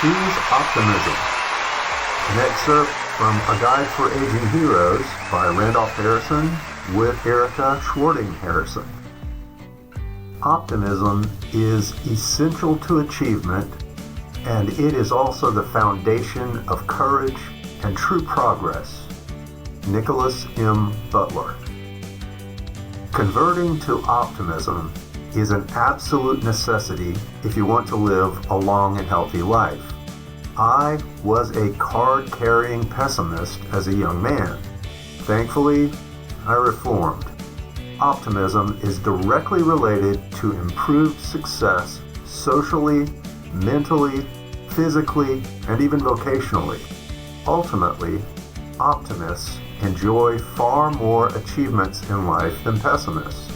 Choose Optimism, an excerpt from A Guide for Aging Heroes by Randolph Harrison with Erica Schwarting Harrison. Optimism is essential to achievement, and it is also the foundation of courage and true progress. Nicholas M. Butler. Converting to optimism is an absolute necessity if you want to live a long and healthy life. I was a card-carrying pessimist as a young man. Thankfully, I reformed. Optimism is directly related to improved success socially, mentally, physically, and even vocationally. Ultimately, optimists enjoy far more achievements in life than pessimists.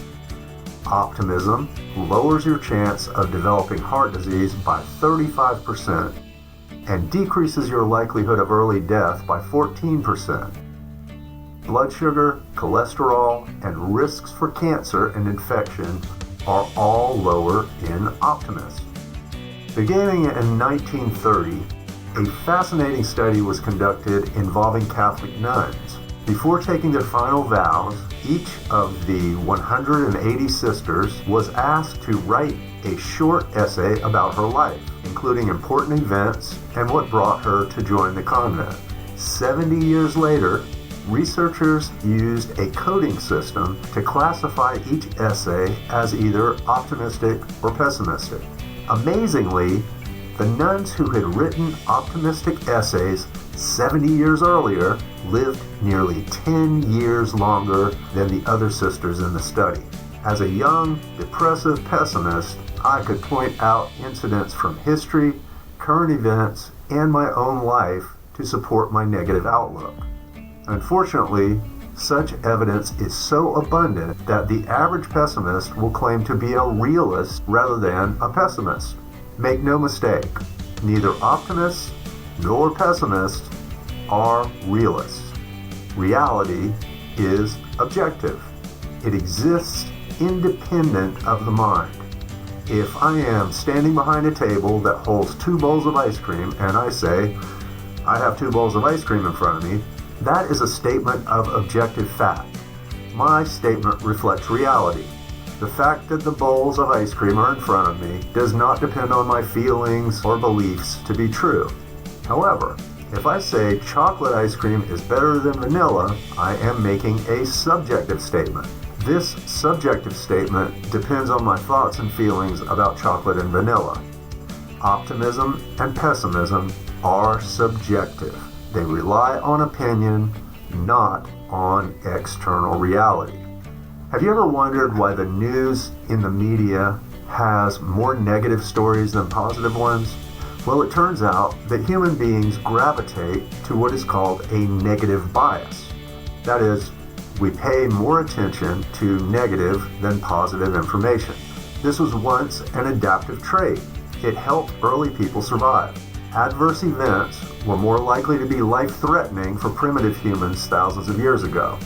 Optimism lowers your chance of developing heart disease by 35% and decreases your likelihood of early death by 14%. Blood sugar, cholesterol, and risks for cancer and infection are all lower in optimists. Beginning in 1930, a fascinating study was conducted involving Catholic nuns. Before taking their final vows, each of the 180 sisters was asked to write a short essay about her life, including important events and what brought her to join the convent. 70 years later, researchers used a coding system to classify each essay as either optimistic or pessimistic. Amazingly, the nuns who had written optimistic essays 70 years earlier lived nearly 10 years longer than the other sisters in the study. As a young, depressive pessimist, I could point out incidents from history, current events, and my own life to support my negative outlook. Unfortunately, such evidence is so abundant that the average pessimist will claim to be a realist rather than a pessimist. Make no mistake, neither optimists nor pessimists are realists. Reality is objective. It exists independent of the mind. If I am standing behind a table that holds 2 bowls of ice cream and I say, I have 2 bowls of ice cream in front of me, that is a statement of objective fact. My statement reflects reality. The fact that the bowls of ice cream are in front of me does not depend on my feelings or beliefs to be true. However, if I say chocolate ice cream is better than vanilla, I am making a subjective statement. This subjective statement depends on my thoughts and feelings about chocolate and vanilla. Optimism and pessimism are subjective. They rely on opinion, not on external reality. Have you ever wondered why the news in the media has more negative stories than positive ones? Well, it turns out that human beings gravitate to what is called a negative bias. That is, we pay more attention to negative than positive information. This was once an adaptive trait. It helped early people survive. Adverse events were more likely to be life-threatening for primitive humans thousands of years ago.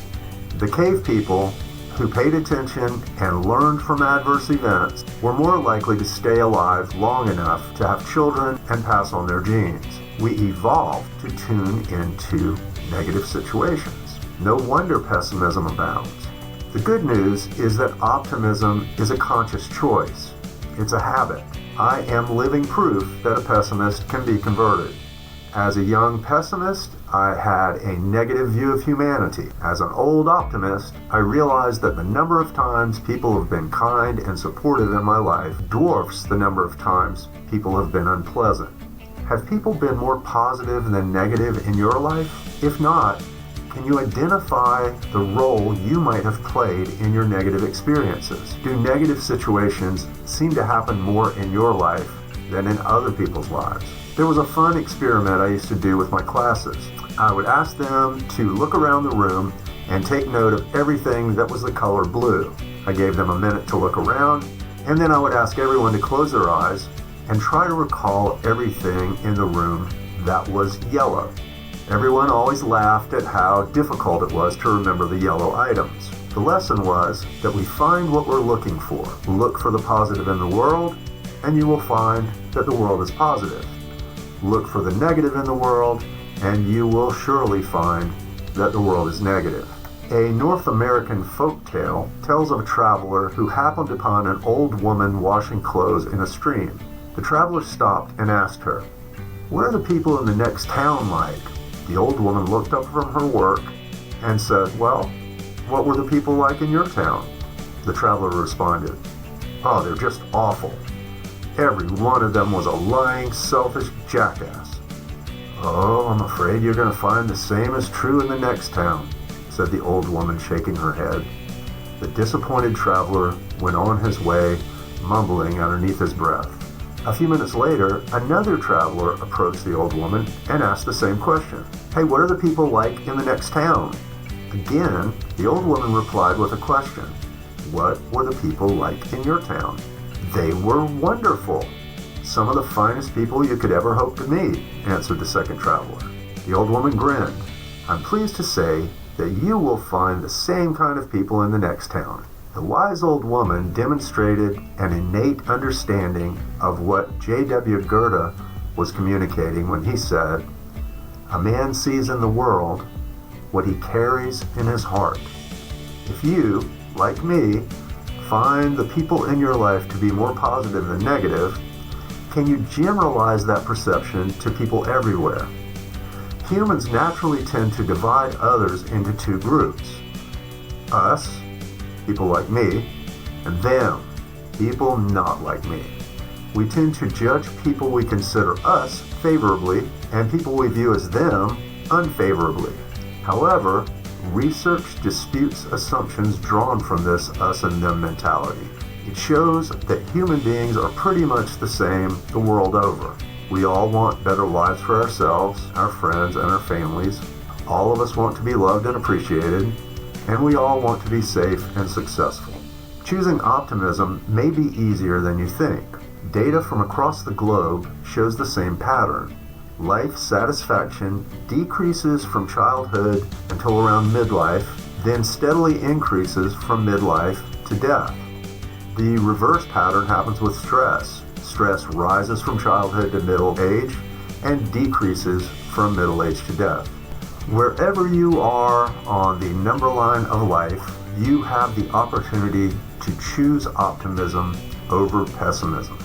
The cave people who paid attention and learned from adverse events were more likely to stay alive long enough to have children and pass on their genes. We evolved to tune into negative situations. No wonder pessimism abounds. The good news is that optimism is a conscious choice. It's a habit. I am living proof that a pessimist can be converted. As a young pessimist, I had a negative view of humanity. As an old optimist, I realized that the number of times people have been kind and supportive in my life dwarfs the number of times people have been unpleasant. Have people been more positive than negative in your life? If not, can you identify the role you might have played in your negative experiences? Do negative situations seem to happen more in your life than in other people's lives? There was a fun experiment I used to do with my classes. I would ask them to look around the room and take note of everything that was the color blue. I gave them a minute to look around, and then I would ask everyone to close their eyes and try to recall everything in the room that was yellow. Everyone always laughed at how difficult it was to remember the yellow items. The lesson was that we find what we're looking for. Look for the positive in the world, and you will find that the world is positive. Look for the negative in the world, and you will surely find that the world is negative. A North American folk tale tells of a traveler who happened upon an old woman washing clothes in a stream. The traveler stopped and asked her, "What are the people in the next town like?" The old woman looked up from her work and said, "Well, what were the people like in your town?" The traveler responded, "Oh, they're just awful. Every one of them was a lying, selfish jackass." "Oh, I'm afraid you're going to find the same is true in the next town," said the old woman, shaking her head. The disappointed traveler went on his way, mumbling underneath his breath. A few minutes later, another traveler approached the old woman and asked the same question. "Hey, what are the people like in the next town?" Again, the old woman replied with a question. "What were the people like in your town?" "They were wonderful. Some of the finest people you could ever hope to meet," answered the second traveler. The old woman grinned. "I'm pleased to say that you will find the same kind of people in the next town." The wise old woman demonstrated an innate understanding of what J.W. Goethe was communicating when he said, "A man sees in the world what he carries in his heart." If you, like me, find the people in your life to be more positive than negative, can you generalize that perception to people everywhere? Humans naturally tend to divide others into two groups. Us, people like me, and them, people not like me. We tend to judge people we consider us favorably and people we view as them unfavorably. However, research disputes assumptions drawn from this us and them mentality. It shows that human beings are pretty much the same the world over. We all want better lives for ourselves, our friends, and our families. All of us want to be loved and appreciated, and we all want to be safe and successful. Choosing optimism may be easier than you think. Data from across the globe shows the same pattern. Life satisfaction decreases from childhood until around midlife, then steadily increases from midlife to death. The reverse pattern happens with stress. Stress rises from childhood to middle age and decreases from middle age to death. Wherever you are on the number line of life, you have the opportunity to choose optimism over pessimism.